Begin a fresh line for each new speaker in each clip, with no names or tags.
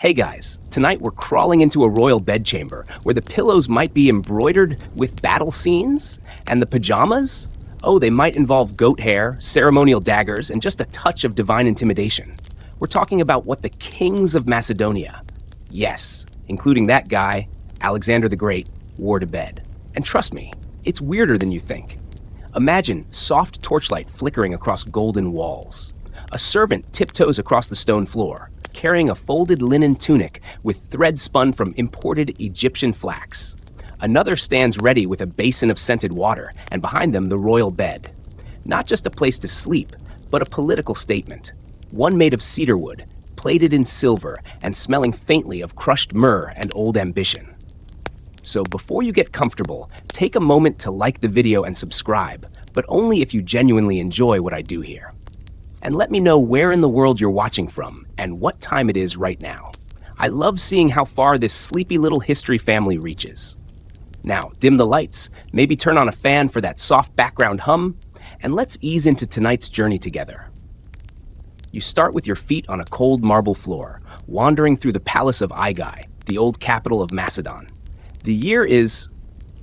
Hey guys, tonight we're crawling into a royal bedchamber where the pillows might be embroidered with battle scenes, and the pajamas? Oh, they might involve goat hair, ceremonial daggers, and just a touch of divine intimidation. We're talking about what the kings of Macedonia, yes, including that guy, Alexander the Great, wore to bed. And trust me, it's weirder than you think. Imagine soft torchlight flickering across golden walls. A servant tiptoes across the stone floor, carrying a folded linen tunic with thread spun from imported Egyptian flax. Another stands ready with a basin of scented water, and behind them the royal bed. Not just a place to sleep, but a political statement. One made of cedar wood, plated in silver, and smelling faintly of crushed myrrh and old ambition. So before you get comfortable, take a moment to like the video and subscribe, but only if you genuinely enjoy what I do here. And let me know where in the world you're watching from and what time it is right now. I love seeing how far this sleepy little history family reaches. Now, dim the lights, maybe turn on a fan for that soft background hum, and let's ease into tonight's journey together. You start with your feet on a cold marble floor, wandering through the Palace of Aigai, the old capital of Macedon. The year is,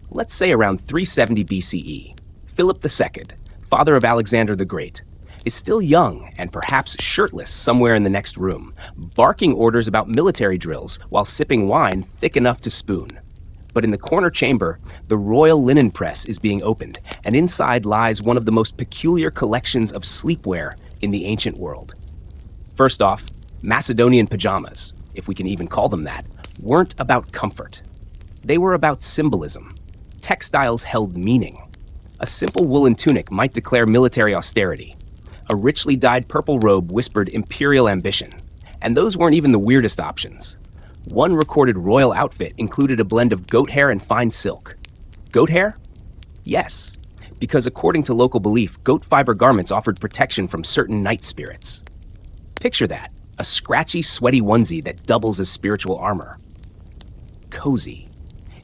let's say, around 370 BCE. Philip II, father of Alexander the Great, is still young and perhaps shirtless somewhere in the next room, barking orders about military drills while sipping wine thick enough to spoon. But in the corner chamber, the royal linen press is being opened, and inside lies one of the most peculiar collections of sleepwear in the ancient world. First off, Macedonian pajamas, if we can even call them that, weren't about comfort. They were about symbolism. Textiles held meaning. A simple woolen tunic might declare military austerity. A richly dyed purple robe whispered imperial ambition. And those weren't even the weirdest options. One recorded royal outfit included a blend of goat hair and fine silk. Goat hair? Yes, because according to local belief, goat fiber garments offered protection from certain night spirits. Picture that, a scratchy, sweaty onesie that doubles as spiritual armor. Cozy.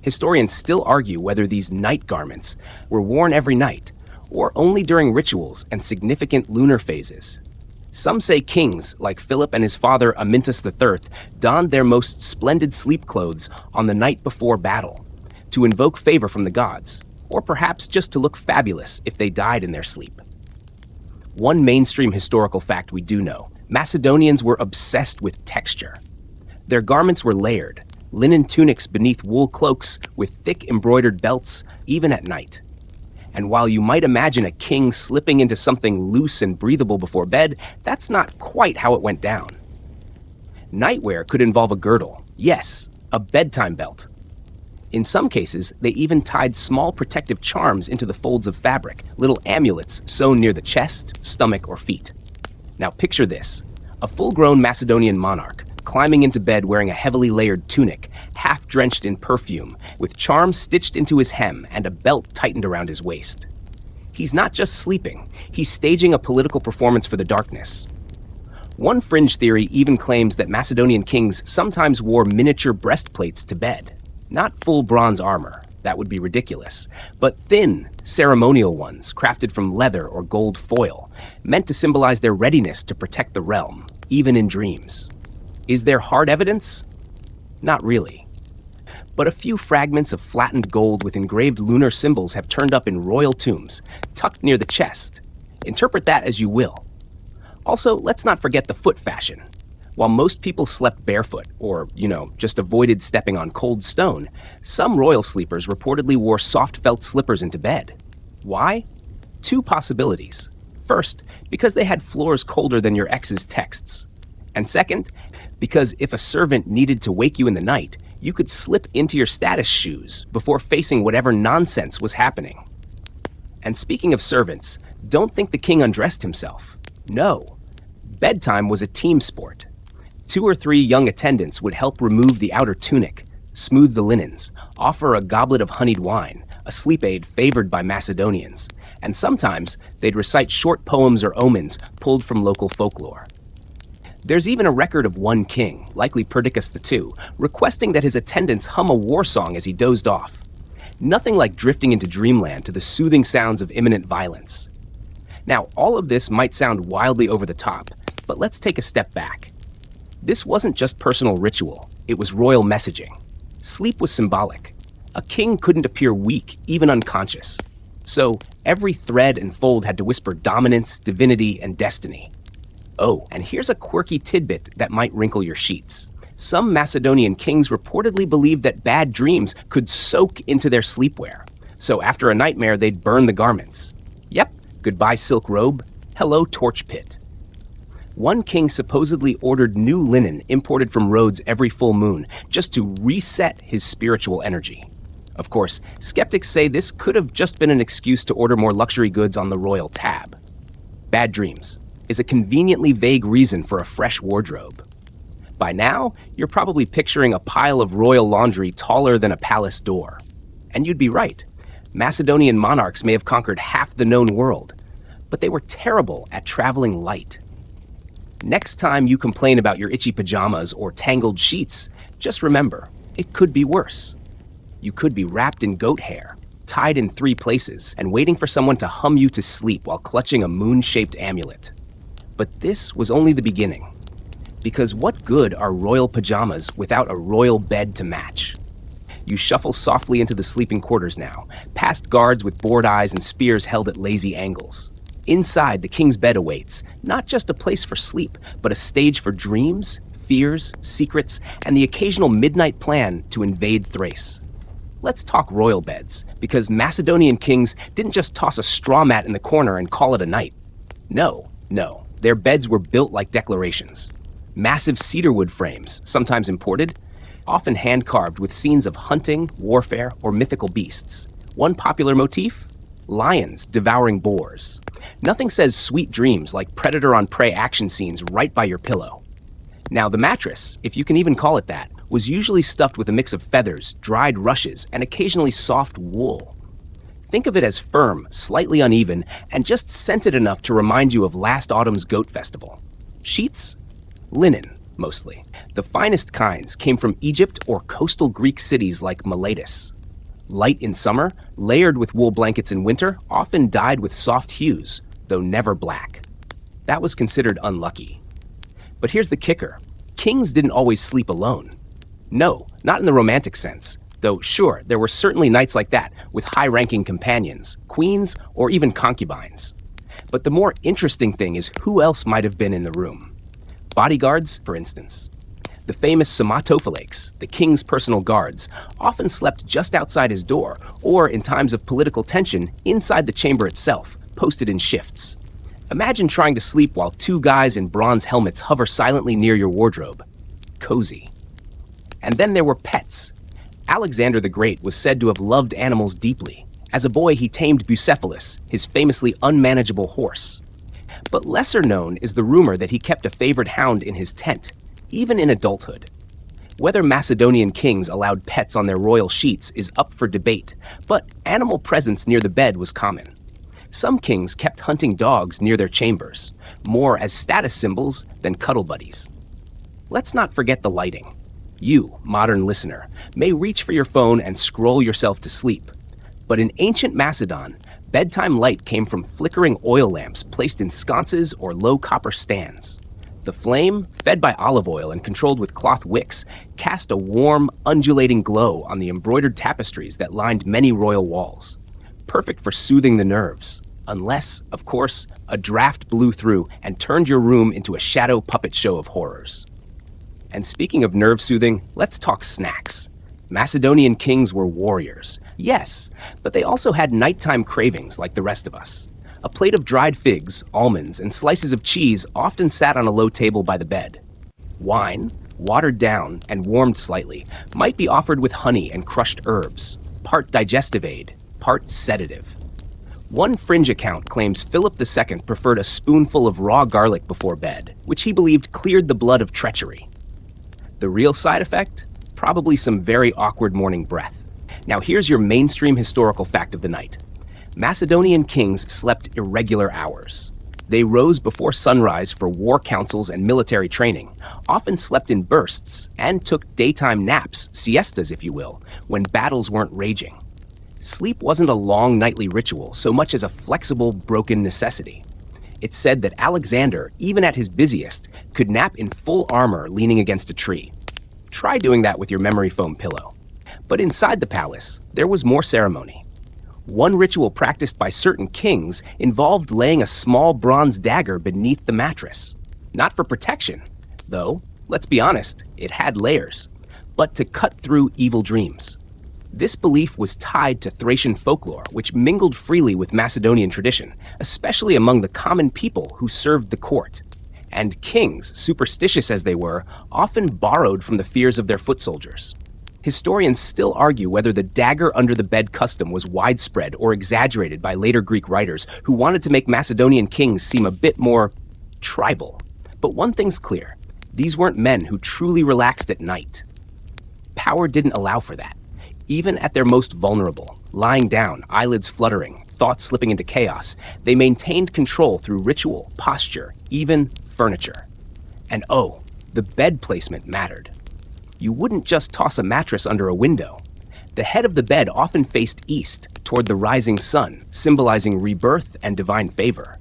Historians still argue whether these night garments were worn every night, or only during rituals and significant lunar phases. Some say kings, like Philip and his father Amyntas III, donned their most splendid sleep clothes on the night before battle, to invoke favor from the gods, or perhaps just to look fabulous if they died in their sleep. One mainstream historical fact we do know: Macedonians were obsessed with texture. Their garments were layered, linen tunics beneath wool cloaks with thick embroidered belts, even at night. And while you might imagine a king slipping into something loose and breathable before bed, that's not quite how it went down. Nightwear could involve a girdle, yes, a bedtime belt. In some cases, they even tied small protective charms into the folds of fabric, little amulets sewn near the chest, stomach, or feet. Now picture this: a full-grown Macedonian monarch climbing into bed wearing a heavily layered tunic, half drenched in perfume, with charms stitched into his hem and a belt tightened around his waist. He's not just sleeping, he's staging a political performance for the darkness. One fringe theory even claims that Macedonian kings sometimes wore miniature breastplates to bed. Not full bronze armor, that would be ridiculous, but thin, ceremonial ones crafted from leather or gold foil, meant to symbolize their readiness to protect the realm, even in dreams. Is there hard evidence? Not really. But a few fragments of flattened gold with engraved lunar symbols have turned up in royal tombs, tucked near the chest. Interpret that as you will. Also, let's not forget the foot fashion. While most people slept barefoot, or, just avoided stepping on cold stone, some royal sleepers reportedly wore soft felt slippers into bed. Why? Two possibilities. First, because they had floors colder than your ex's texts. And second, because if a servant needed to wake you in the night, you could slip into your status shoes before facing whatever nonsense was happening. And speaking of servants, don't think the king undressed himself. No. Bedtime was a team sport. 2 or 3 young attendants would help remove the outer tunic, smooth the linens, offer a goblet of honeyed wine, a sleep aid favored by Macedonians, and sometimes they'd recite short poems or omens pulled from local folklore. There's even a record of one king, likely Perdiccas II, requesting that his attendants hum a war song as he dozed off. Nothing like drifting into dreamland to the soothing sounds of imminent violence. Now, all of this might sound wildly over the top, but let's take a step back. This wasn't just personal ritual, it was royal messaging. Sleep was symbolic. A king couldn't appear weak, even unconscious. So every thread and fold had to whisper dominance, divinity, and destiny. Oh, and here's a quirky tidbit that might wrinkle your sheets. Some Macedonian kings reportedly believed that bad dreams could soak into their sleepwear. So after a nightmare, they'd burn the garments. Yep, goodbye silk robe, hello torch pit. One king supposedly ordered new linen imported from Rhodes every full moon, just to reset his spiritual energy. Of course, skeptics say this could have just been an excuse to order more luxury goods on the royal tab. Bad dreams is a conveniently vague reason for a fresh wardrobe. By now, you're probably picturing a pile of royal laundry taller than a palace door. And you'd be right. Macedonian monarchs may have conquered half the known world, but they were terrible at traveling light. Next time you complain about your itchy pajamas or tangled sheets, just remember, it could be worse. You could be wrapped in goat hair, tied in 3 places, and waiting for someone to hum you to sleep while clutching a moon-shaped amulet. But this was only the beginning. Because what good are royal pajamas without a royal bed to match? You shuffle softly into the sleeping quarters now, past guards with bored eyes and spears held at lazy angles. Inside, the king's bed awaits, not just a place for sleep, but a stage for dreams, fears, secrets, and the occasional midnight plan to invade Thrace. Let's talk royal beds, because Macedonian kings didn't just toss a straw mat in the corner and call it a night. No, their beds were built like declarations. Massive cedarwood frames, sometimes imported, often hand-carved with scenes of hunting, warfare, or mythical beasts. One popular motif? Lions devouring boars. Nothing says sweet dreams like predator-on-prey action scenes right by your pillow. Now, the mattress, if you can even call it that, was usually stuffed with a mix of feathers, dried rushes, and occasionally soft wool. Think of it as firm, slightly uneven, and just scented enough to remind you of last autumn's goat festival. Sheets? Linen, mostly. The finest kinds came from Egypt or coastal Greek cities like Miletus. Light in summer, layered with wool blankets in winter, often dyed with soft hues, though never black. That was considered unlucky. But here's the kicker. Kings didn't always sleep alone. No, not in the romantic sense, though sure, there were certainly nights like that with high-ranking companions, queens, or even concubines. But the more interesting thing is who else might have been in the room. Bodyguards, for instance. The famous Somatophylakes, the king's personal guards, often slept just outside his door, or in times of political tension, inside the chamber itself, posted in shifts. Imagine trying to sleep while 2 guys in bronze helmets hover silently near your wardrobe. Cozy. And then there were pets. Alexander the Great was said to have loved animals deeply. As a boy, he tamed Bucephalus, his famously unmanageable horse. But lesser known is the rumor that he kept a favored hound in his tent, even in adulthood. Whether Macedonian kings allowed pets on their royal sheets is up for debate, but animal presence near the bed was common. Some kings kept hunting dogs near their chambers, more as status symbols than cuddle buddies. Let's not forget the lighting. You, modern listener, may reach for your phone and scroll yourself to sleep. But in ancient Macedon, bedtime light came from flickering oil lamps placed in sconces or low copper stands. The flame, fed by olive oil and controlled with cloth wicks, cast a warm, undulating glow on the embroidered tapestries that lined many royal walls. Perfect for soothing the nerves, unless, of course, a draft blew through and turned your room into a shadow puppet show of horrors. And speaking of nerve-soothing, let's talk snacks. Macedonian kings were warriors, yes, but they also had nighttime cravings like the rest of us. A plate of dried figs, almonds, and slices of cheese often sat on a low table by the bed. Wine, watered down and warmed slightly, might be offered with honey and crushed herbs, part digestive aid, part sedative. One fringe account claims Philip II preferred a spoonful of raw garlic before bed, which he believed cleared the blood of treachery. The real side effect? Probably some very awkward morning breath. Now here's your mainstream historical fact of the night. Macedonian kings slept irregular hours. They rose before sunrise for war councils and military training, often slept in bursts, and took daytime naps, siestas if you will, when battles weren't raging. Sleep wasn't a long nightly ritual so much as a flexible, broken necessity. It's said that Alexander, even at his busiest, could nap in full armor leaning against a tree. Try doing that with your memory foam pillow. But inside the palace, there was more ceremony. One ritual practiced by certain kings involved laying a small bronze dagger beneath the mattress. Not for protection, though, let's be honest, it had layers, but to cut through evil dreams. This belief was tied to Thracian folklore, which mingled freely with Macedonian tradition, especially among the common people who served the court. And kings, superstitious as they were, often borrowed from the fears of their foot soldiers. Historians still argue whether the dagger under the bed custom was widespread or exaggerated by later Greek writers who wanted to make Macedonian kings seem a bit more tribal. But one thing's clear, these weren't men who truly relaxed at night. Power didn't allow for that. Even at their most vulnerable, lying down, eyelids fluttering, thoughts slipping into chaos, they maintained control through ritual, posture, even furniture. And oh, the bed placement mattered. You wouldn't just toss a mattress under a window. The head of the bed often faced east, toward the rising sun, symbolizing rebirth and divine favor.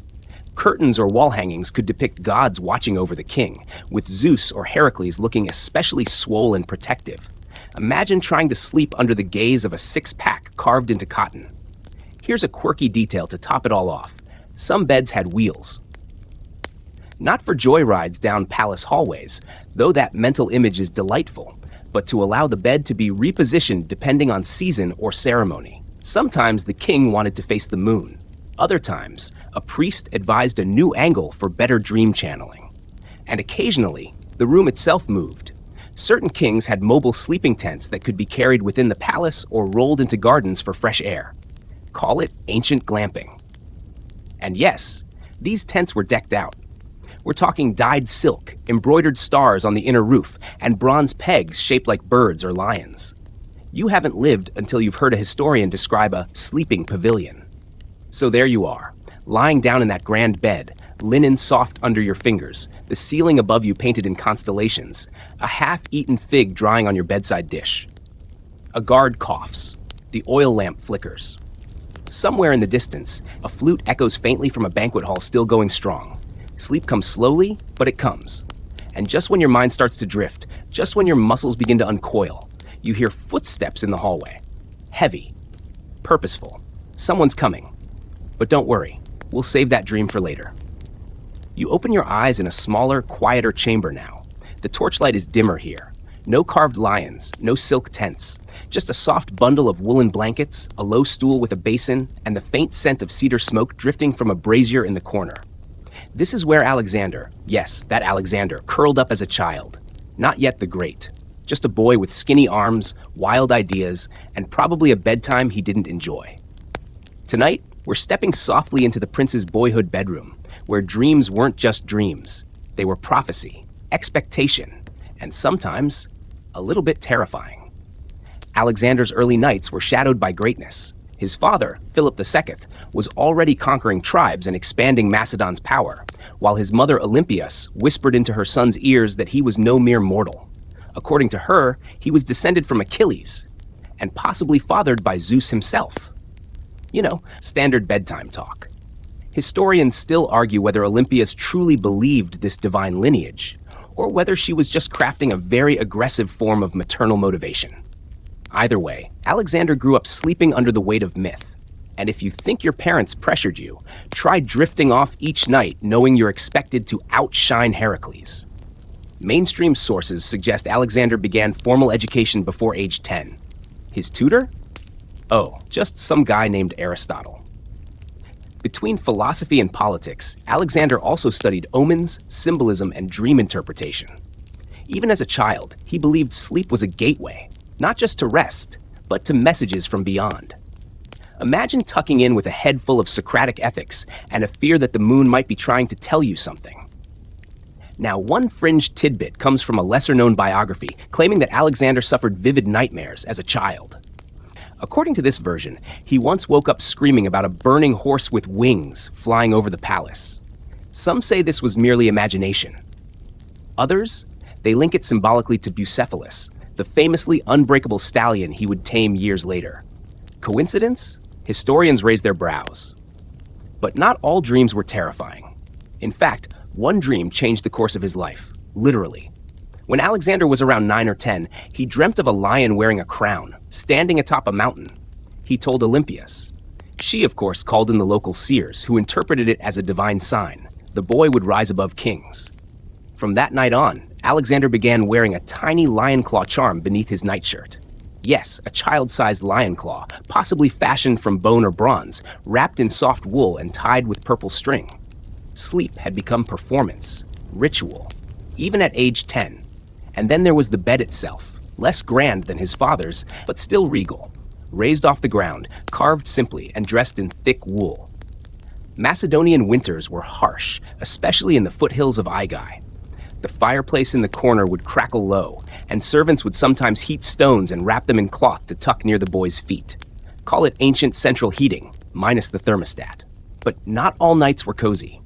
Curtains or wall hangings could depict gods watching over the king, with Zeus or Heracles looking especially swole and protective. Imagine trying to sleep under the gaze of a six-pack carved into cotton. Here's a quirky detail to top it all off. Some beds had wheels. Not for joyrides down palace hallways, though that mental image is delightful, but to allow the bed to be repositioned depending on season or ceremony. Sometimes the king wanted to face the moon. Other times, a priest advised a new angle for better dream channeling. And occasionally, the room itself moved. Certain kings had mobile sleeping tents that could be carried within the palace or rolled into gardens for fresh air. Call it ancient glamping. And yes, these tents were decked out. We're talking dyed silk, embroidered stars on the inner roof, and bronze pegs shaped like birds or lions. You haven't lived until you've heard a historian describe a sleeping pavilion. So there you are, lying down in that grand bed, linen soft under your fingers, the ceiling above you painted in constellations, a half-eaten fig drying on your bedside dish. A guard coughs. The oil lamp flickers. Somewhere in the distance, a flute echoes faintly from a banquet hall still going strong. Sleep comes slowly, but it comes. And just when your mind starts to drift, just when your muscles begin to uncoil, you hear footsteps in the hallway. Heavy. Purposeful. Someone's coming. But don't worry, we'll save that dream for later. You open your eyes in a smaller, quieter chamber now. The torchlight is dimmer here. No carved lions, no silk tents. Just a soft bundle of woolen blankets, a low stool with a basin, and the faint scent of cedar smoke drifting from a brazier in the corner. This is where Alexander, yes, that Alexander, curled up as a child. Not yet the great. Just a boy with skinny arms, wild ideas, and probably a bedtime he didn't enjoy. Tonight, we're stepping softly into the prince's boyhood bedroom, where dreams weren't just dreams. They were prophecy, expectation, and sometimes a little bit terrifying. Alexander's early nights were shadowed by greatness. His father, Philip II, was already conquering tribes and expanding Macedon's power, while his mother Olympias whispered into her son's ears that he was no mere mortal. According to her, he was descended from Achilles, and possibly fathered by Zeus himself. You know, standard bedtime talk. Historians still argue whether Olympias truly believed this divine lineage, or whether she was just crafting a very aggressive form of maternal motivation. Either way, Alexander grew up sleeping under the weight of myth. And if you think your parents pressured you, try drifting off each night knowing you're expected to outshine Heracles. Mainstream sources suggest Alexander began formal education before age 10. His tutor? Oh, just some guy named Aristotle. Between philosophy and politics, Alexander also studied omens, symbolism, and dream interpretation. Even as a child, he believed sleep was a gateway, not just to rest, but to messages from beyond. Imagine tucking in with a head full of Socratic ethics and a fear that the moon might be trying to tell you something. Now, one fringe tidbit comes from a lesser-known biography claiming that Alexander suffered vivid nightmares as a child. According to this version, he once woke up screaming about a burning horse with wings flying over the palace. Some say this was merely imagination. Others, they link it symbolically to Bucephalus, the famously unbreakable stallion he would tame years later. Coincidence? Historians raise their brows. But not all dreams were terrifying. In fact, one dream changed the course of his life, literally. When Alexander was around 9 or 10, he dreamt of a lion wearing a crown, standing atop a mountain. He told Olympias. She, of course, called in the local seers, who interpreted it as a divine sign. The boy would rise above kings. From that night on, Alexander began wearing a tiny lion claw charm beneath his nightshirt. Yes, a child-sized lion claw, possibly fashioned from bone or bronze, wrapped in soft wool and tied with purple string. Sleep had become performance, ritual, even at age 10. And then there was the bed itself, less grand than his father's, but still regal. Raised off the ground, carved simply, and dressed in thick wool. Macedonian winters were harsh, especially in the foothills of Aigai. The fireplace in the corner would crackle low, and servants would sometimes heat stones and wrap them in cloth to tuck near the boy's feet. Call it ancient central heating, minus the thermostat. But not all nights were cozy.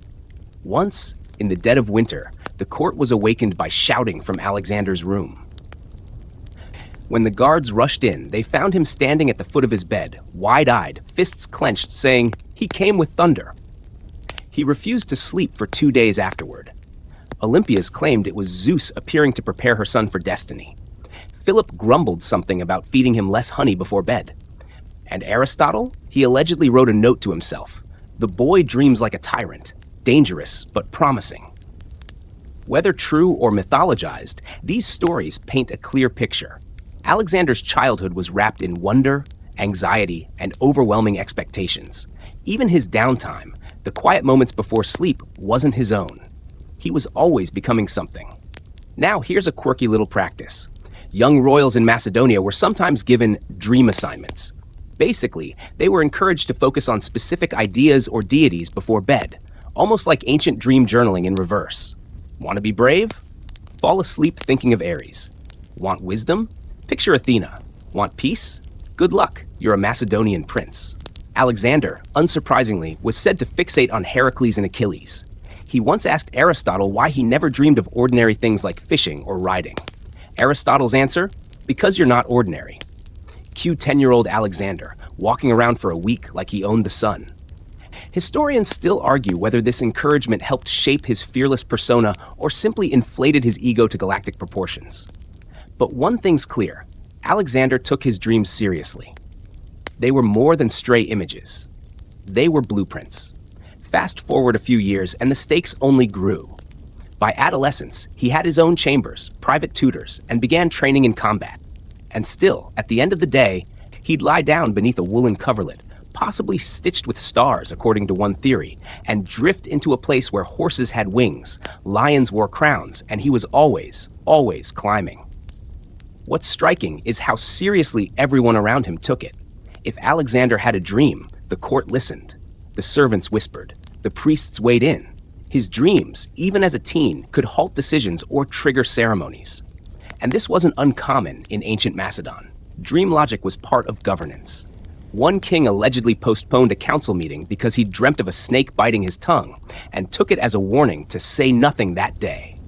Once, in the dead of winter, the court was awakened by shouting from Alexander's room. When the guards rushed in, they found him standing at the foot of his bed, wide-eyed, fists clenched, saying, "He came with thunder." He refused to sleep for 2 days afterward. Olympias claimed it was Zeus appearing to prepare her son for destiny. Philip grumbled something about feeding him less honey before bed. And Aristotle? He allegedly wrote a note to himself. The boy dreams like a tyrant, dangerous but promising. Whether true or mythologized, these stories paint a clear picture. Alexander's childhood was wrapped in wonder, anxiety, and overwhelming expectations. Even his downtime, the quiet moments before sleep, wasn't his own. He was always becoming something. Now here's a quirky little practice. Young royals in Macedonia were sometimes given dream assignments. Basically, they were encouraged to focus on specific ideas or deities before bed, almost like ancient dream journaling in reverse. Want to be brave? Fall asleep thinking of Ares. Want wisdom? Picture Athena. Want peace? Good luck, you're a Macedonian prince. Alexander, unsurprisingly, was said to fixate on Heracles and Achilles. He once asked Aristotle why he never dreamed of ordinary things like fishing or riding. Aristotle's answer? Because you're not ordinary. Cue 10-year-old Alexander, walking around for a week like he owned the sun. Historians still argue whether this encouragement helped shape his fearless persona or simply inflated his ego to galactic proportions. But one thing's clear, Alexander took his dreams seriously. They were more than stray images. They were blueprints. Fast forward a few years, and the stakes only grew. By adolescence, he had his own chambers, private tutors, and began training in combat. And still, at the end of the day, he'd lie down beneath a woolen coverlet, possibly stitched with stars according to one theory, and drift into a place where horses had wings, lions wore crowns, and he was always climbing. What's striking is how seriously everyone around him took it. If Alexander had a dream, the court listened. The servants whispered. The priests weighed in. His dreams, even as a teen, could halt decisions or trigger ceremonies. And this wasn't uncommon in ancient Macedon. Dream logic was part of governance. One king allegedly postponed a council meeting because he dreamt of a snake biting his tongue and took it as a warning to say nothing that day.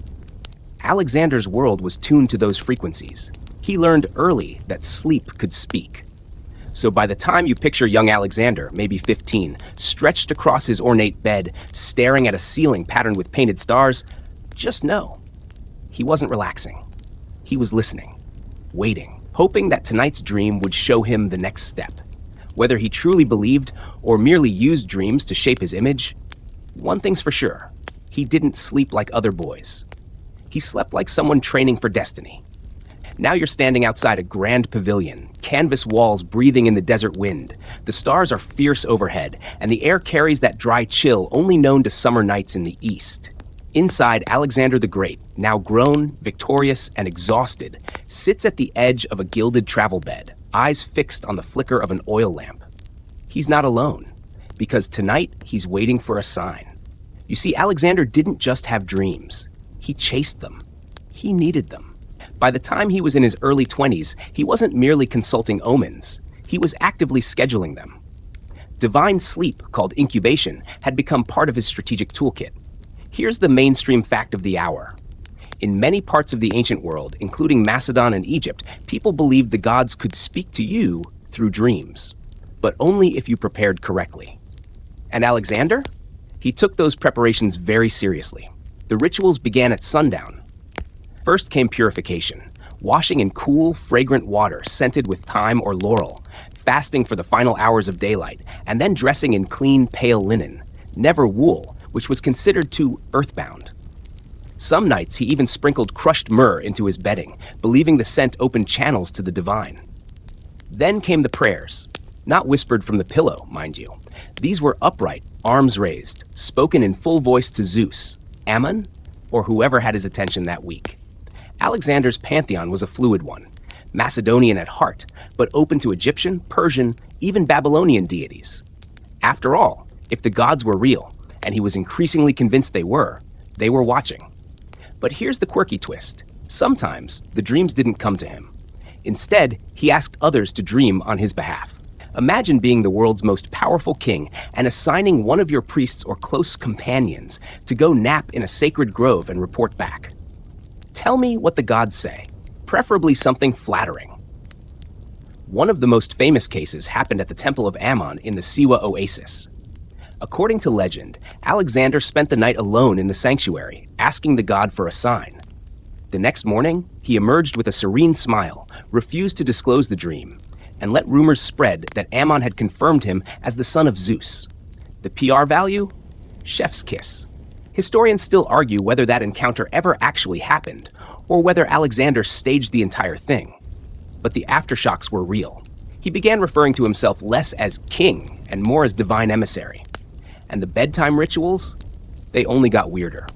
Alexander's world was tuned to those frequencies. He learned early that sleep could speak. So by the time you picture young Alexander, maybe 15, stretched across his ornate bed, staring at a ceiling patterned with painted stars, just know, he wasn't relaxing. He was listening, waiting, hoping that tonight's dream would show him the next step. Whether he truly believed or merely used dreams to shape his image, one thing's for sure, he didn't sleep like other boys. He slept like someone training for destiny. Now you're standing outside a grand pavilion, canvas walls breathing in the desert wind. The stars are fierce overhead, and the air carries that dry chill only known to summer nights in the east. Inside, Alexander the Great, now grown, victorious, and exhausted, sits at the edge of a gilded travel bed, eyes fixed on the flicker of an oil lamp. He's not alone, because tonight he's waiting for a sign. You see, Alexander didn't just have dreams. He chased them. He needed them. By the time he was in his early 20s, he wasn't merely consulting omens. He was actively scheduling them. Divine sleep, called incubation, had become part of his strategic toolkit. Here's the mainstream fact of the hour. In many parts of the ancient world, including Macedon and Egypt, people believed the gods could speak to you through dreams, but only if you prepared correctly. And Alexander? He took those preparations very seriously. The rituals began at sundown. First came purification, washing in cool, fragrant water scented with thyme or laurel, fasting for the final hours of daylight, and then dressing in clean, pale linen, never wool, which was considered too earthbound. Some nights he even sprinkled crushed myrrh into his bedding, believing the scent opened channels to the divine. Then came the prayers, not whispered from the pillow, mind you. These were upright, arms raised, spoken in full voice to Zeus, Ammon, or whoever had his attention that week. Alexander's pantheon was a fluid one, Macedonian at heart, but open to Egyptian, Persian, even Babylonian deities. After all, if the gods were real, and he was increasingly convinced they were watching. But here's the quirky twist. Sometimes the dreams didn't come to him. Instead, he asked others to dream on his behalf. Imagine being the world's most powerful king and assigning one of your priests or close companions to go nap in a sacred grove and report back. Tell me what the gods say, preferably something flattering. One of the most famous cases happened at the Temple of Ammon in the Siwa Oasis. According to legend, Alexander spent the night alone in the sanctuary, asking the god for a sign. The next morning, he emerged with a serene smile, refused to disclose the dream, and let rumors spread that Ammon had confirmed him as the son of Zeus. The PR value? Chef's kiss. Historians still argue whether that encounter ever actually happened, or whether Alexander staged the entire thing. But the aftershocks were real. He began referring to himself less as king and more as divine emissary. And the bedtime rituals? They only got weirder.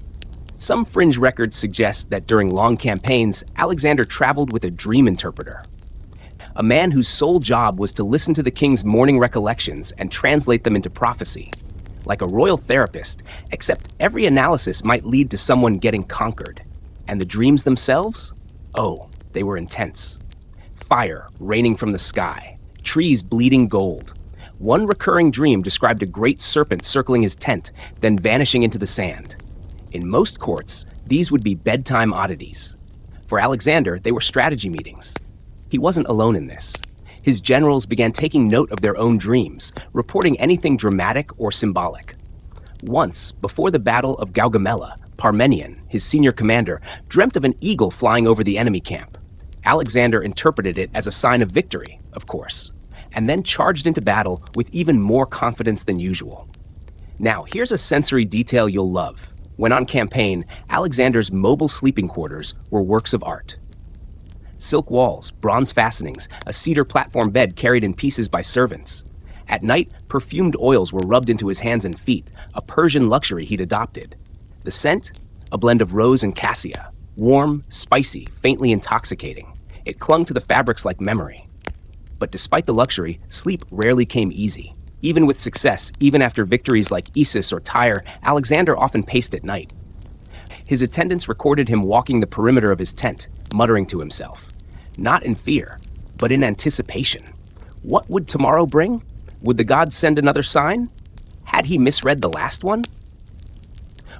Some fringe records suggest that during long campaigns, Alexander traveled with a dream interpreter. A man whose sole job was to listen to the king's morning recollections and translate them into prophecy. Like a royal therapist, except every analysis might lead to someone getting conquered. And the dreams themselves? Oh, they were intense. Fire raining from the sky, trees bleeding gold. One recurring dream described a great serpent circling his tent, then vanishing into the sand. In most courts, these would be bedtime oddities. For Alexander, they were strategy meetings. He wasn't alone in this. His generals began taking note of their own dreams, reporting anything dramatic or symbolic. Once, before the Battle of Gaugamela, Parmenion, his senior commander, dreamt of an eagle flying over the enemy camp. Alexander interpreted it as a sign of victory, of course, and then charged into battle with even more confidence than usual. Now, here's a sensory detail you'll love. When on campaign, Alexander's mobile sleeping quarters were works of art. Silk walls, bronze fastenings, a cedar platform bed carried in pieces by servants. At night, perfumed oils were rubbed into his hands and feet, a Persian luxury he'd adopted. The scent? A blend of rose and cassia. Warm, spicy, faintly intoxicating. It clung to the fabrics like memory. But despite the luxury, sleep rarely came easy. Even with success, even after victories like Issus or Tyre, Alexander often paced at night. His attendants recorded him walking the perimeter of his tent, muttering to himself. Not in fear, but in anticipation. What would tomorrow bring? Would the gods send another sign? Had he misread the last one?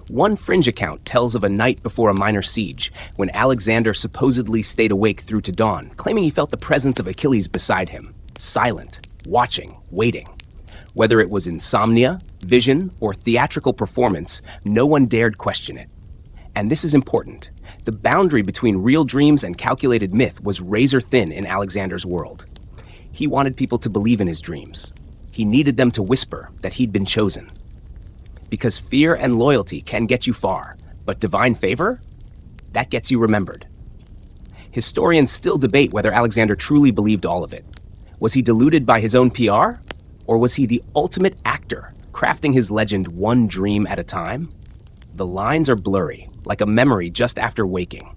One fringe account tells of a night before a minor siege, when Alexander supposedly stayed awake through to dawn, claiming he felt the presence of Achilles beside him, silent, watching, waiting. Whether it was insomnia, vision, or theatrical performance, no one dared question it. And this is important. The boundary between real dreams and calculated myth was razor thin in Alexander's world. He wanted people to believe in his dreams. He needed them to whisper that he'd been chosen. Because fear and loyalty can get you far, but divine favor? That gets you remembered. Historians still debate whether Alexander truly believed all of it. Was he deluded by his own PR? Or was he the ultimate actor, crafting his legend one dream at a time? The lines are blurry, like a memory just after waking.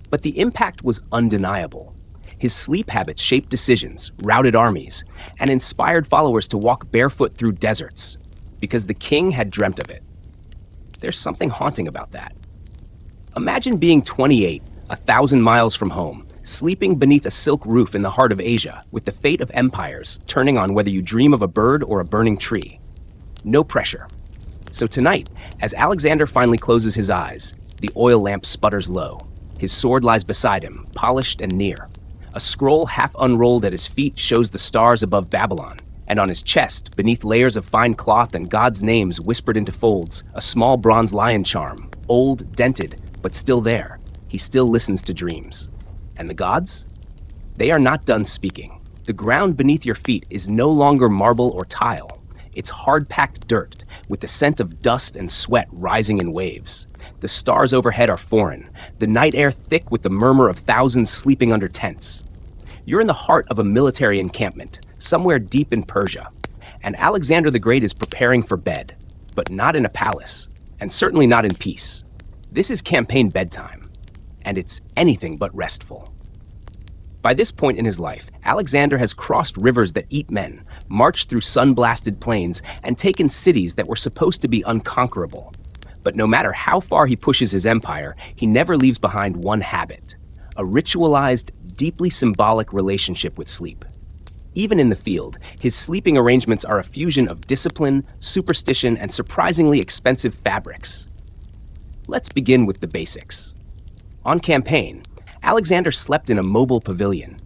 But the impact was undeniable. His sleep habits shaped decisions, routed armies, and inspired followers to walk barefoot through deserts, because the king had dreamt of it. There's something haunting about that. Imagine being 28, 1,000 miles from home, sleeping beneath a silk roof in the heart of Asia, with the fate of empires turning on whether you dream of a bird or a burning tree. No pressure. So tonight, as Alexander finally closes his eyes, the oil lamp sputters low. His sword lies beside him, polished and near. A scroll half unrolled at his feet shows the stars above Babylon, And on his chest, beneath layers of fine cloth and God's names whispered into folds, a small bronze lion charm, old, dented, but still there. He still listens to dreams. And the gods? They are not done speaking. The ground beneath your feet is no longer marble or tile. It's hard-packed dirt, with the scent of dust and sweat rising in waves. The stars overhead are foreign, the night air thick with the murmur of thousands sleeping under tents. You're in the heart of a military encampment, somewhere deep in Persia, and Alexander the Great is preparing for bed, but not in a palace, and certainly not in peace. This is campaign bedtime, and it's anything but restful. By this point in his life, Alexander has crossed rivers that eat men, marched through sun-blasted plains, and taken cities that were supposed to be unconquerable. But no matter how far he pushes his empire, he never leaves behind one habit: a ritualized, deeply symbolic relationship with sleep. Even in the field, his sleeping arrangements are a fusion of discipline, superstition, and surprisingly expensive fabrics. Let's begin with the basics. On campaign, Alexander slept in a mobile pavilion.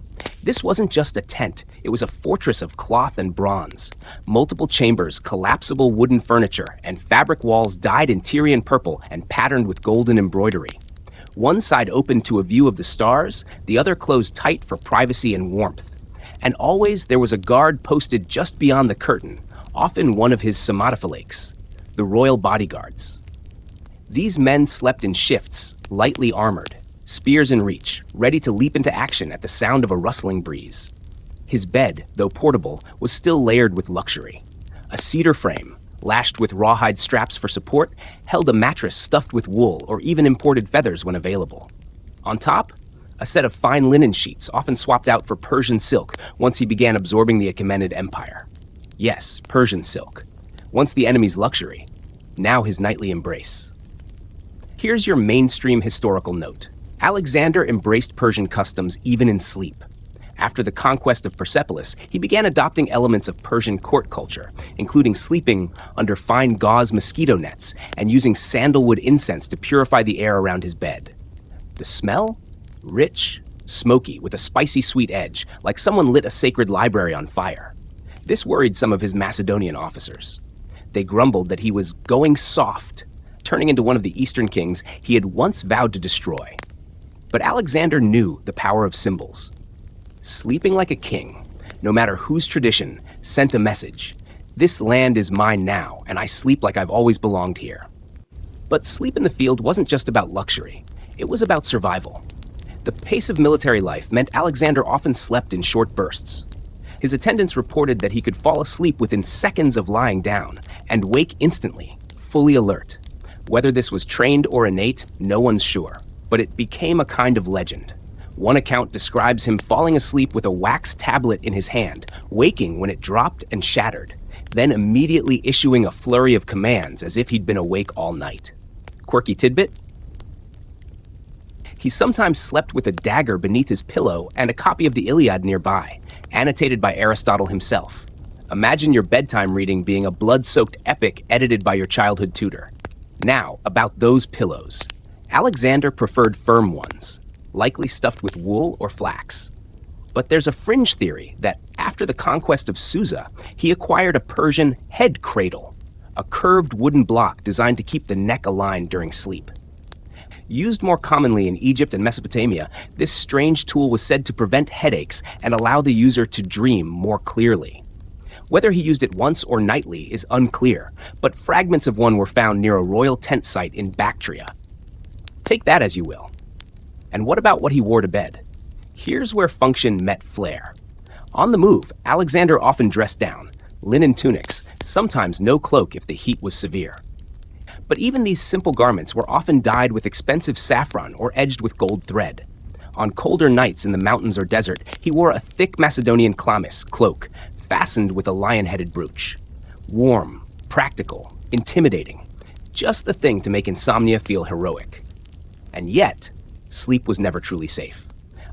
This wasn't just a tent, it was a fortress of cloth and bronze. Multiple chambers, collapsible wooden furniture, and fabric walls dyed in Tyrian purple and patterned with golden embroidery. One side opened to a view of the stars, the other closed tight for privacy and warmth. And always there was a guard posted just beyond the curtain, often one of his somatophylakes, the royal bodyguards. These men slept in shifts, lightly armored, spears in reach, ready to leap into action at the sound of a rustling breeze. His bed, though portable, was still layered with luxury. A cedar frame, lashed with rawhide straps for support, held a mattress stuffed with wool or even imported feathers when available. On top, a set of fine linen sheets, often swapped out for Persian silk once he began absorbing the Achaemenid Empire. Yes, Persian silk. Once the enemy's luxury, now his nightly embrace. Here's your mainstream historical note. Alexander embraced Persian customs even in sleep. After the conquest of Persepolis, he began adopting elements of Persian court culture, including sleeping under fine gauze mosquito nets and using sandalwood incense to purify the air around his bed. The smell? Rich, smoky, with a spicy sweet edge, like someone lit a sacred library on fire. This worried some of his Macedonian officers. They grumbled that he was going soft, turning into one of the Eastern kings he had once vowed to destroy. But Alexander knew the power of symbols. Sleeping like a king, no matter whose tradition, sent a message. This land is mine now, and I sleep like I've always belonged here. But sleep in the field wasn't just about luxury. It was about survival. The pace of military life meant Alexander often slept in short bursts. His attendants reported that he could fall asleep within seconds of lying down and wake instantly, fully alert. Whether this was trained or innate, no one's sure, but it became a kind of legend. One account describes him falling asleep with a wax tablet in his hand, waking when it dropped and shattered, then immediately issuing a flurry of commands as if he'd been awake all night. Quirky tidbit? He sometimes slept with a dagger beneath his pillow and a copy of the Iliad nearby, annotated by Aristotle himself. Imagine your bedtime reading being a blood-soaked epic edited by your childhood tutor. Now, about those pillows. Alexander preferred firm ones, likely stuffed with wool or flax. But there's a fringe theory that after the conquest of Susa, he acquired a Persian head cradle, a curved wooden block designed to keep the neck aligned during sleep. Used more commonly in Egypt and Mesopotamia, this strange tool was said to prevent headaches and allow the user to dream more clearly. Whether he used it once or nightly is unclear, but fragments of one were found near a royal tent site in Bactria. Take that as you will. And what about what he wore to bed? Here's where function met flair. On the move, Alexander often dressed down, linen tunics, sometimes no cloak if the heat was severe. But even these simple garments were often dyed with expensive saffron or edged with gold thread. On colder nights in the mountains or desert, he wore a thick Macedonian chlamys cloak, fastened with a lion-headed brooch. Warm, practical, intimidating. Just the thing to make insomnia feel heroic. And yet, sleep was never truly safe.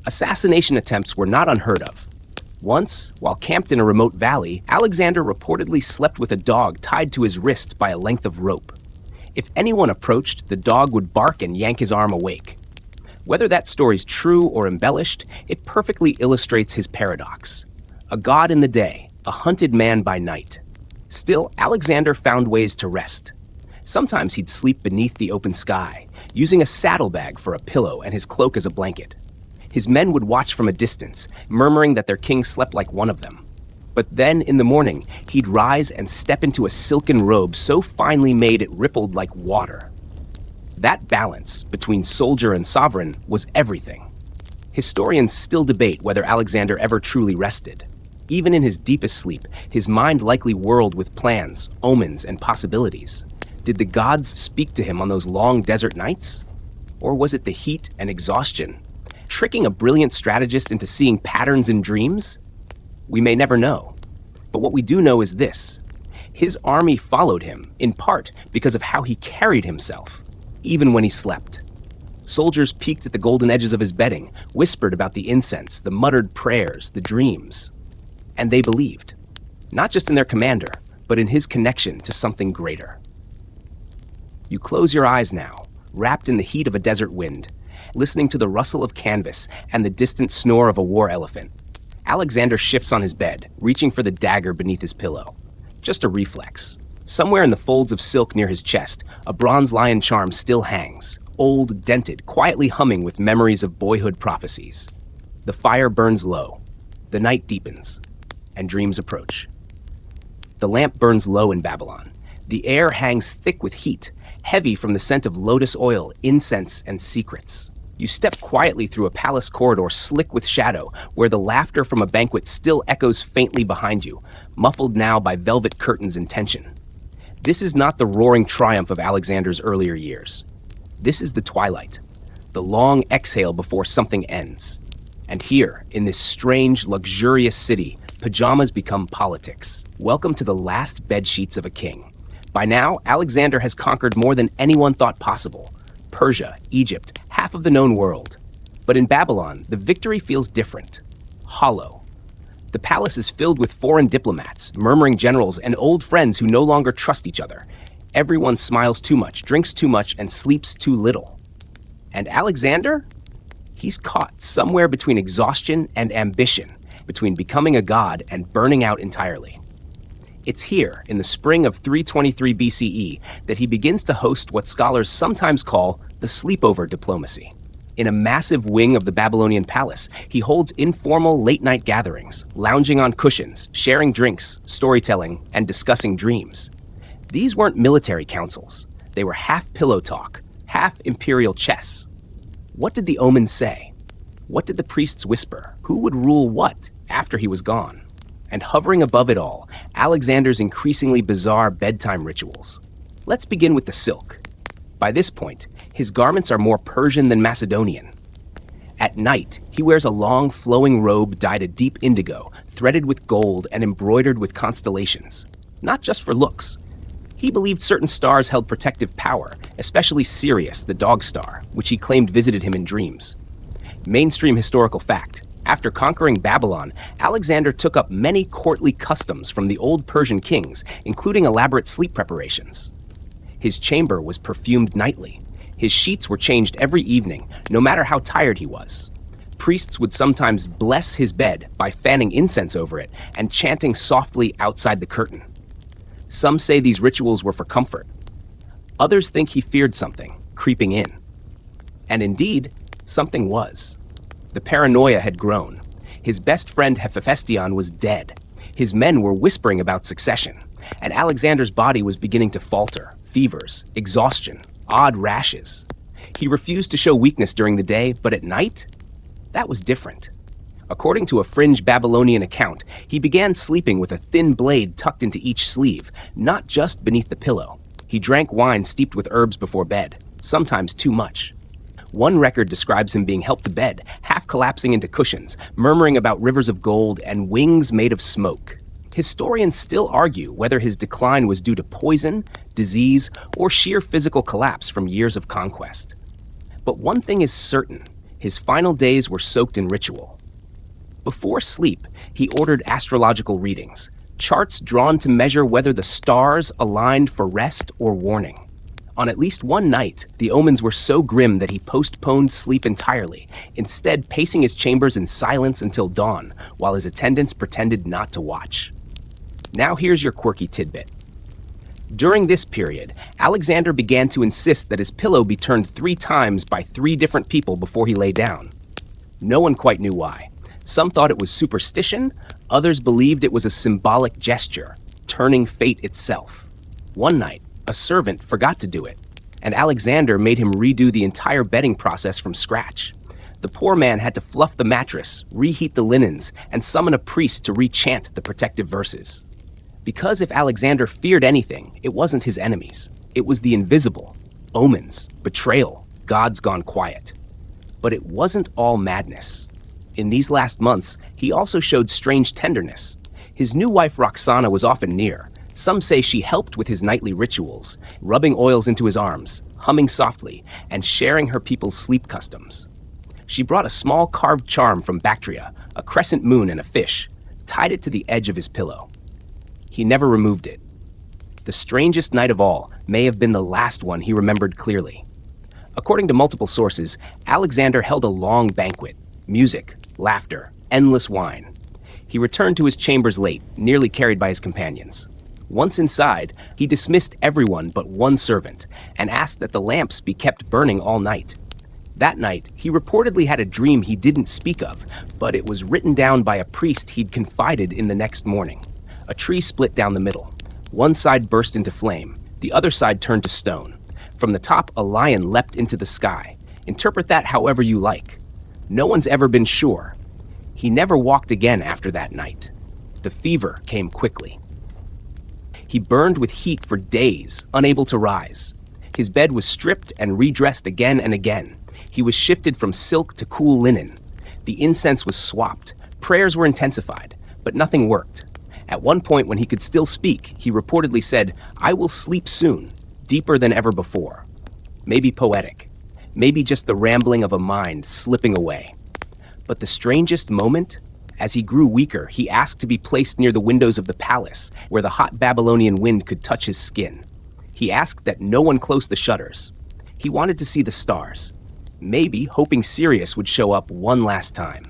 Assassination attempts were not unheard of. Once, while camped in a remote valley, Alexander reportedly slept with a dog tied to his wrist by a length of rope. If anyone approached, the dog would bark and yank his arm awake. Whether that story's true or embellished, it perfectly illustrates his paradox. A god in the day, a hunted man by night. Still, Alexander found ways to rest. Sometimes he'd sleep beneath the open sky, using a saddlebag for a pillow and his cloak as a blanket. His men would watch from a distance, murmuring that their king slept like one of them. But then, in the morning, he'd rise and step into a silken robe so finely made it rippled like water. That balance between soldier and sovereign was everything. Historians still debate whether Alexander ever truly rested. Even in his deepest sleep, his mind likely whirled with plans, omens, and possibilities. Did the gods speak to him on those long desert nights? Or was it the heat and exhaustion, tricking a brilliant strategist into seeing patterns in dreams? We may never know. But what we do know is this: his army followed him, in part because of how he carried himself, even when he slept. Soldiers peeked at the golden edges of his bedding, whispered about the incense, the muttered prayers, the dreams. And they believed, not just in their commander, but in his connection to something greater. You close your eyes now, wrapped in the heat of a desert wind, listening to the rustle of canvas and the distant snore of a war elephant. Alexander shifts on his bed, reaching for the dagger beneath his pillow. Just a reflex. Somewhere in the folds of silk near his chest, a bronze lion charm still hangs, old, dented, quietly humming with memories of boyhood prophecies. The fire burns low. The night deepens, and dreams approach. The lamp burns low in Babylon. The air hangs thick with heat, heavy from the scent of lotus oil, incense, and secrets. You step quietly through a palace corridor slick with shadow, where the laughter from a banquet still echoes faintly behind you, muffled now by velvet curtains and tension. This is not the roaring triumph of Alexander's earlier years. This is the twilight, the long exhale before something ends. And here, in this strange, luxurious city, pajamas become politics. Welcome to the last bedsheets of a king. By now, Alexander has conquered more than anyone thought possible. Persia, Egypt, half of the known world. But in Babylon, the victory feels different, hollow. The palace is filled with foreign diplomats, murmuring generals, and old friends who no longer trust each other. Everyone smiles too much, drinks too much, and sleeps too little. And Alexander? He's caught somewhere between exhaustion and ambition, between becoming a god and burning out entirely. It's here, in the spring of 323 BCE, that he begins to host what scholars sometimes call the sleepover diplomacy. In a massive wing of the Babylonian palace, he holds informal late-night gatherings, lounging on cushions, sharing drinks, storytelling, and discussing dreams. These weren't military councils. They were half pillow talk, half imperial chess. What did the omens say? What did the priests whisper? Who would rule what after he was gone? And hovering above it all, Alexander's increasingly bizarre bedtime rituals. Let's begin with the silk. By this point, his garments are more Persian than Macedonian. At night, he wears a long, flowing robe dyed a deep indigo, threaded with gold and embroidered with constellations. Not just for looks. He believed certain stars held protective power, especially Sirius, the dog star, which he claimed visited him in dreams. Mainstream historical fact: after conquering Babylon, Alexander took up many courtly customs from the old Persian kings, including elaborate sleep preparations. His chamber was perfumed nightly. His sheets were changed every evening, no matter how tired he was. Priests would sometimes bless his bed by fanning incense over it and chanting softly outside the curtain. Some say these rituals were for comfort. Others think he feared something creeping in. And indeed, something was. The paranoia had grown. His best friend Hephaestion was dead. His men were whispering about succession, and Alexander's body was beginning to falter, fevers, exhaustion, odd rashes. He refused to show weakness during the day, but at night, that was different. According to a fringe Babylonian account, he began sleeping with a thin blade tucked into each sleeve, not just beneath the pillow. He drank wine steeped with herbs before bed, sometimes too much. One record describes him being helped to bed, half collapsing into cushions, murmuring about rivers of gold and wings made of smoke. Historians still argue whether his decline was due to poison, disease, or sheer physical collapse from years of conquest. But one thing is certain: his final days were soaked in ritual. Before sleep, he ordered astrological readings, charts drawn to measure whether the stars aligned for rest or warning. On at least one night, the omens were so grim that he postponed sleep entirely, instead pacing his chambers in silence until dawn, while his attendants pretended not to watch. Now here's your quirky tidbit. During this period, Alexander began to insist that his pillow be turned 3 times by 3 different people before he lay down. No one quite knew why. Some thought it was superstition, others believed it was a symbolic gesture, turning fate itself. One night, a servant forgot to do it, and Alexander made him redo the entire bedding process from scratch. The poor man had to fluff the mattress, reheat the linens, and summon a priest to rechant the protective verses. Because if Alexander feared anything, it wasn't his enemies. It was the invisible, omens, betrayal, gods gone quiet. But it wasn't all madness. In these last months, he also showed strange tenderness. His new wife Roxana was often near. Some say she helped with his nightly rituals, rubbing oils into his arms, humming softly, and sharing her people's sleep customs. She brought a small carved charm from Bactria, a crescent moon and a fish, tied it to the edge of his pillow. He never removed it. The strangest night of all may have been the last one he remembered clearly. According to multiple sources, Alexander held a long banquet, music, laughter, endless wine. He returned to his chambers late, nearly carried by his companions. Once inside, he dismissed everyone but one servant and asked that the lamps be kept burning all night. That night, he reportedly had a dream he didn't speak of, but it was written down by a priest he'd confided in the next morning. A tree split down the middle. One side burst into flame, the other side turned to stone. From the top, a lion leapt into the sky. Interpret that however you like. No one's ever been sure. He never walked again after that night. The fever came quickly. He burned with heat for days, unable to rise. His bed was stripped and redressed again and again. He was shifted from silk to cool linen. The incense was swapped. Prayers were intensified, but nothing worked. At one point, when he could still speak, he reportedly said, "I will sleep soon," deeper than ever before. Maybe poetic. Maybe just the rambling of a mind slipping away. But the strangest moment? As he grew weaker, he asked to be placed near the windows of the palace, where the hot Babylonian wind could touch his skin. He asked that no one close the shutters. He wanted to see the stars. Maybe hoping Sirius would show up one last time.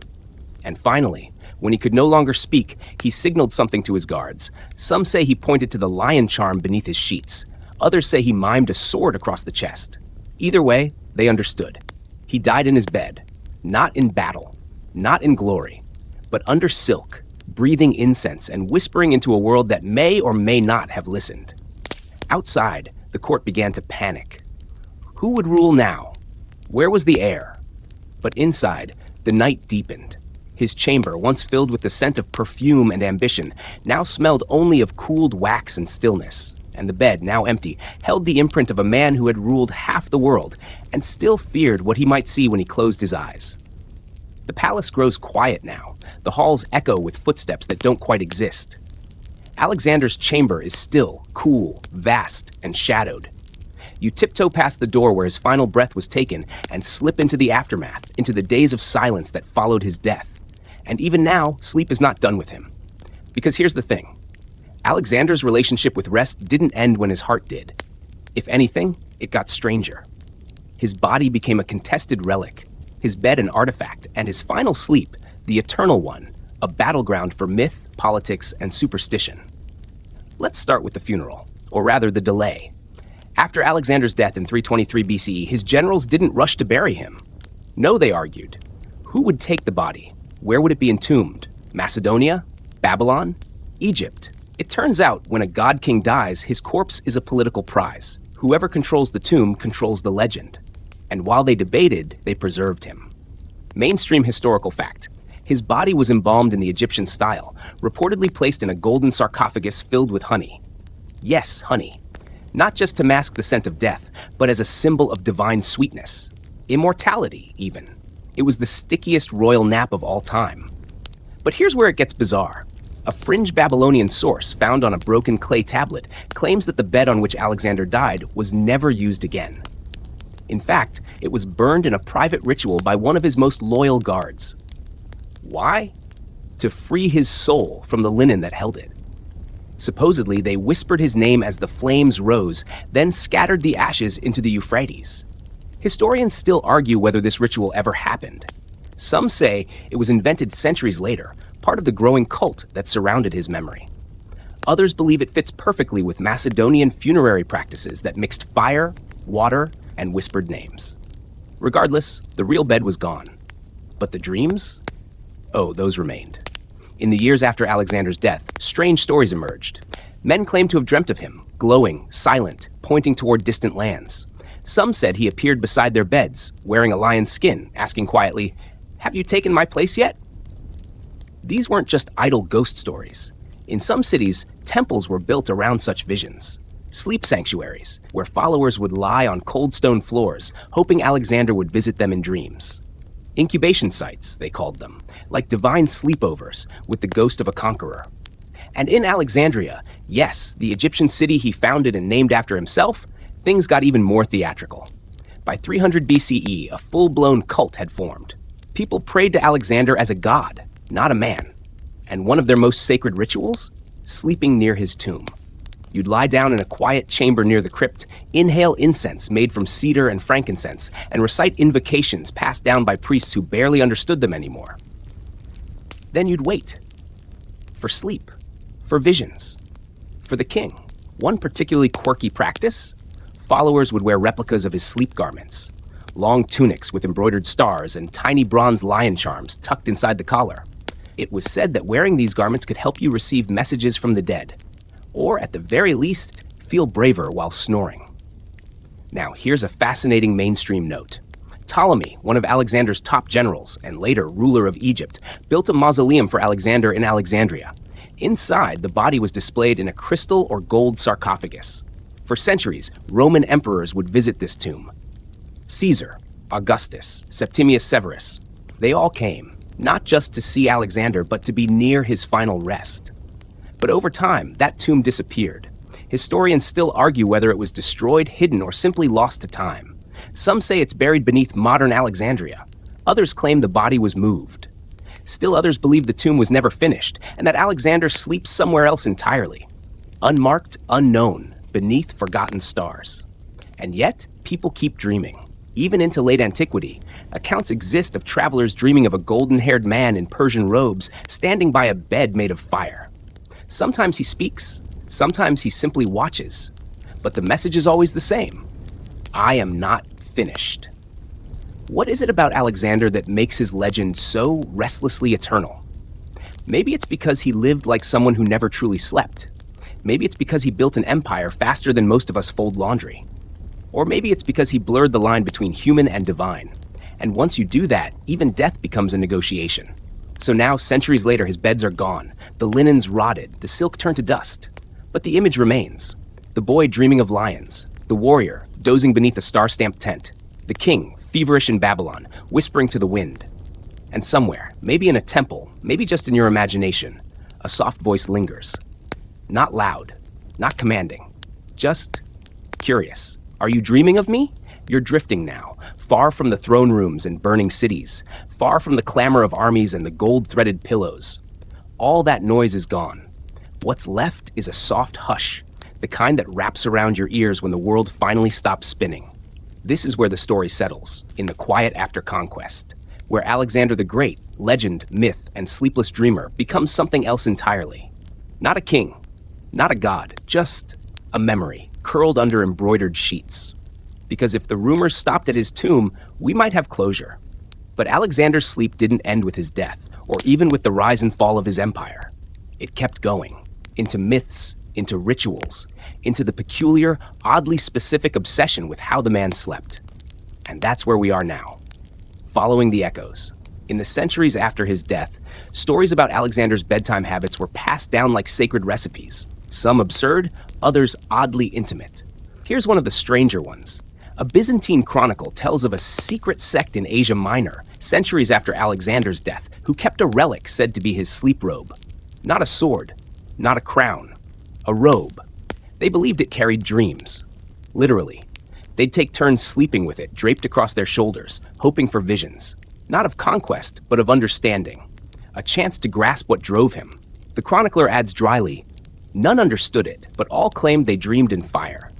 And finally, when he could no longer speak, he signaled something to his guards. Some say he pointed to the lion charm beneath his sheets. Others say he mimed a sword across the chest. Either way, they understood. He died in his bed, not in battle, not in glory, but under silk, breathing incense and whispering into a world that may or may not have listened. Outside, the court began to panic. Who would rule now? Where was the heir? But inside, the night deepened. His chamber, once filled with the scent of perfume and ambition, now smelled only of cooled wax and stillness. And the bed, now empty, held the imprint of a man who had ruled half the world and still feared what he might see when he closed his eyes. The palace grows quiet now. The halls echo with footsteps that don't quite exist. Alexander's chamber is still, cool, vast, and shadowed. You tiptoe past the door where his final breath was taken and slip into the aftermath, into the days of silence that followed his death. And even now, sleep is not done with him. Because here's the thing. Alexander's relationship with rest didn't end when his heart did. If anything, it got stranger. His body became a contested relic, his bed an artifact, and his final sleep, the eternal one, a battleground for myth, politics, and superstition. Let's start with the funeral, or rather the delay. After Alexander's death in 323 BCE, his generals didn't rush to bury him. No, they argued. Who would take the body? Where would it be entombed? Macedonia? Babylon? Egypt? It turns out, when a god king dies, his corpse is a political prize. Whoever controls the tomb controls the legend. And while they debated, they preserved him. Mainstream historical fact. His body was embalmed in the Egyptian style, reportedly placed in a golden sarcophagus filled with honey. Yes, honey. Not just to mask the scent of death, but as a symbol of divine sweetness. Immortality, even. It was the stickiest royal nap of all time. But here's where it gets bizarre. A fringe Babylonian source found on a broken clay tablet claims that the bed on which Alexander died was never used again. In fact, it was burned in a private ritual by one of his most loyal guards. Why? To free his soul from the linen that held it. Supposedly, they whispered his name as the flames rose, then scattered the ashes into the Euphrates. Historians still argue whether this ritual ever happened. Some say it was invented centuries later, part of the growing cult that surrounded his memory. Others believe it fits perfectly with Macedonian funerary practices that mixed fire, water, and whispered names. Regardless, the real bed was gone. But the dreams? Oh, those remained. In the years after Alexander's death, strange stories emerged. Men claimed to have dreamt of him, glowing, silent, pointing toward distant lands. Some said he appeared beside their beds, wearing a lion's skin, asking quietly, "Have you taken my place yet?" These weren't just idle ghost stories. In some cities, temples were built around such visions. Sleep sanctuaries, where followers would lie on cold stone floors, hoping Alexander would visit them in dreams. Incubation sites, they called them, like divine sleepovers with the ghost of a conqueror. And in Alexandria, yes, the Egyptian city he founded and named after himself, things got even more theatrical. By 300 BCE, a full-blown cult had formed. People prayed to Alexander as a god, not a man. And one of their most sacred rituals? Sleeping near his tomb. You'd lie down in a quiet chamber near the crypt, inhale incense made from cedar and frankincense, and recite invocations passed down by priests who barely understood them anymore. Then you'd wait. For sleep. For visions. For the king. One particularly quirky practice? Followers would wear replicas of his sleep garments. Long tunics with embroidered stars and tiny bronze lion charms tucked inside the collar. It was said that wearing these garments could help you receive messages from the dead, or at the very least, feel braver while snoring. Now, here's a fascinating mainstream note. Ptolemy, one of Alexander's top generals and later ruler of Egypt, built a mausoleum for Alexander in Alexandria. Inside, the body was displayed in a crystal or gold sarcophagus. For centuries, Roman emperors would visit this tomb. Caesar, Augustus, Septimius Severus, they all came, not just to see Alexander, but to be near his final rest. But over time, that tomb disappeared. Historians still argue whether it was destroyed, hidden, or simply lost to time. Some say it's buried beneath modern Alexandria. Others claim the body was moved. Still others believe the tomb was never finished, and that Alexander sleeps somewhere else entirely. Unmarked, unknown, beneath forgotten stars. And yet, people keep dreaming. Even into late antiquity, accounts exist of travelers dreaming of a golden-haired man in Persian robes standing by a bed made of fire. Sometimes he speaks, sometimes he simply watches. But the message is always the same. I am not finished. What is it about Alexander that makes his legend so restlessly eternal? Maybe it's because he lived like someone who never truly slept. Maybe it's because he built an empire faster than most of us fold laundry. Or maybe it's because he blurred the line between human and divine. And once you do that, even death becomes a negotiation. So now, centuries later, his beds are gone. The linen's rotted, the silk turned to dust. But the image remains. The boy dreaming of lions. The warrior, dozing beneath a star-stamped tent. The king, feverish in Babylon, whispering to the wind. And somewhere, maybe in a temple, maybe just in your imagination, a soft voice lingers. Not loud, not commanding, just curious. Are you dreaming of me? You're drifting now, far from the throne rooms and burning cities, far from the clamor of armies and the gold-threaded pillows. All that noise is gone. What's left is a soft hush, the kind that wraps around your ears when the world finally stops spinning. This is where the story settles, in the quiet after conquest, where Alexander the Great, legend, myth, and sleepless dreamer becomes something else entirely. Not a king, not a god, just a memory, curled under embroidered sheets. Because if the rumors stopped at his tomb, we might have closure. But Alexander's sleep didn't end with his death, or even with the rise and fall of his empire. It kept going, into myths, into rituals, into the peculiar, oddly specific obsession with how the man slept. And that's where we are now, following the echoes. In the centuries after his death, stories about Alexander's bedtime habits were passed down like sacred recipes, some absurd, others oddly intimate. Here's one of the stranger ones. A Byzantine chronicle tells of a secret sect in Asia Minor, centuries after Alexander's death, who kept a relic said to be his sleep robe. Not a sword, not a crown, a robe. They believed it carried dreams. Literally. They'd take turns sleeping with it, draped across their shoulders, hoping for visions. Not of conquest, but of understanding. A chance to grasp what drove him. The chronicler adds dryly, none understood it, but all claimed they dreamed in fire.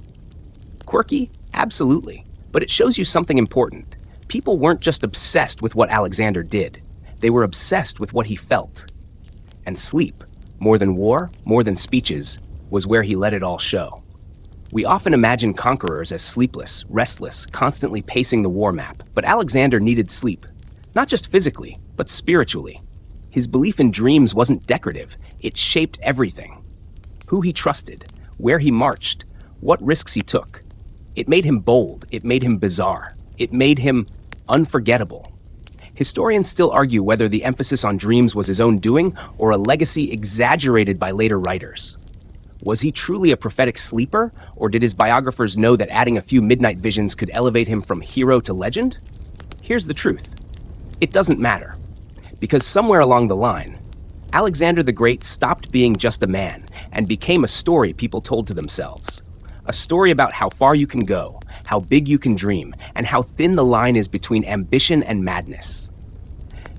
Quirky? Absolutely. But it shows you something important. People weren't just obsessed with what Alexander did. They were obsessed with what he felt. And sleep, more than war, more than speeches, was where he let it all show. We often imagine conquerors as sleepless, restless, constantly pacing the war map, but Alexander needed sleep, not just physically, but spiritually. His belief in dreams wasn't decorative, it shaped everything. Who he trusted, where he marched, what risks he took. It made him bold, it made him bizarre, it made him unforgettable. Historians still argue whether the emphasis on dreams was his own doing or a legacy exaggerated by later writers. Was he truly a prophetic sleeper, or did his biographers know that adding a few midnight visions could elevate him from hero to legend? Here's the truth. It doesn't matter. Because somewhere along the line, Alexander the Great stopped being just a man and became a story people told to themselves. A story about how far you can go, how big you can dream, and how thin the line is between ambition and madness.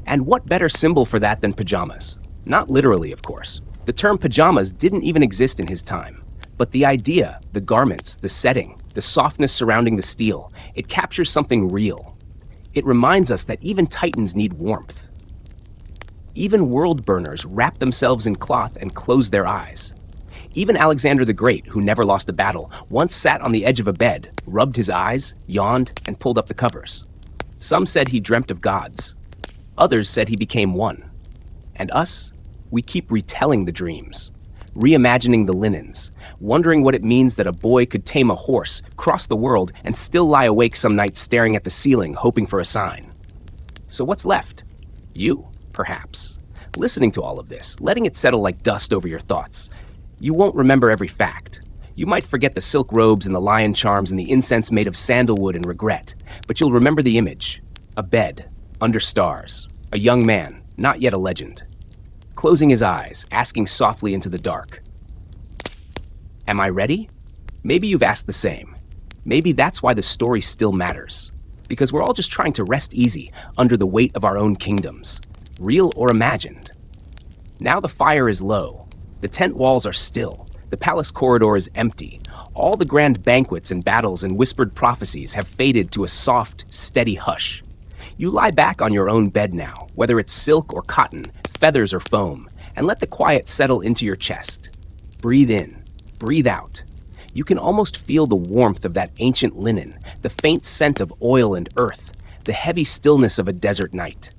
And what better symbol for that than pajamas? Not literally, of course. The term pajamas didn't even exist in his time. But the idea, the garments, the setting, the softness surrounding the steel, it captures something real. It reminds us that even titans need warmth. Even world burners wrap themselves in cloth and close their eyes. Even Alexander the Great, who never lost a battle, once sat on the edge of a bed, rubbed his eyes, yawned, and pulled up the covers. Some said he dreamt of gods. Others said he became one. And us? We keep retelling the dreams, reimagining the linens, wondering what it means that a boy could tame a horse, cross the world, and still lie awake some nights staring at the ceiling, hoping for a sign. So what's left? You, perhaps. Listening to all of this, letting it settle like dust over your thoughts. You won't remember every fact. You might forget the silk robes and the lion charms and the incense made of sandalwood and regret, but you'll remember the image. A bed, under stars, a young man, not yet a legend. Closing his eyes, asking softly into the dark. Am I ready? Maybe you've asked the same. Maybe that's why the story still matters. Because we're all just trying to rest easy under the weight of our own kingdoms, real or imagined. Now the fire is low. The tent walls are still. The palace corridor is empty. All the grand banquets and battles and whispered prophecies have faded to a soft, steady hush. You lie back on your own bed now, whether it's silk or cotton, feathers or foam, and let the quiet settle into your chest. Breathe in, breathe out. You can almost feel the warmth of that ancient linen, the faint scent of oil and earth, the heavy stillness of a desert night.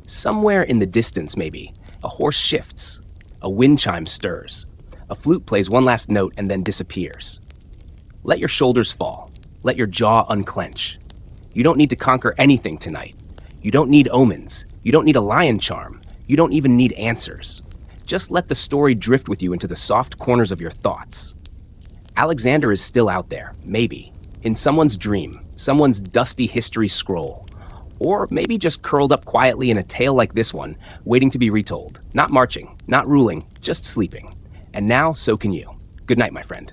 Somewhere in the distance, maybe, a horse shifts, a wind chime stirs, a flute plays one last note and then disappears. Let your shoulders fall, let your jaw unclench. You don't need to conquer anything tonight. You don't need omens, you don't need a lion charm, you don't even need answers. Just let the story drift with you into the soft corners of your thoughts. Alexander is still out there, maybe, in someone's dream, someone's dusty history scroll. Or maybe just curled up quietly in a tale like this one, waiting to be retold. Not marching, not ruling, just sleeping. And now, so can you. Good night, my friend.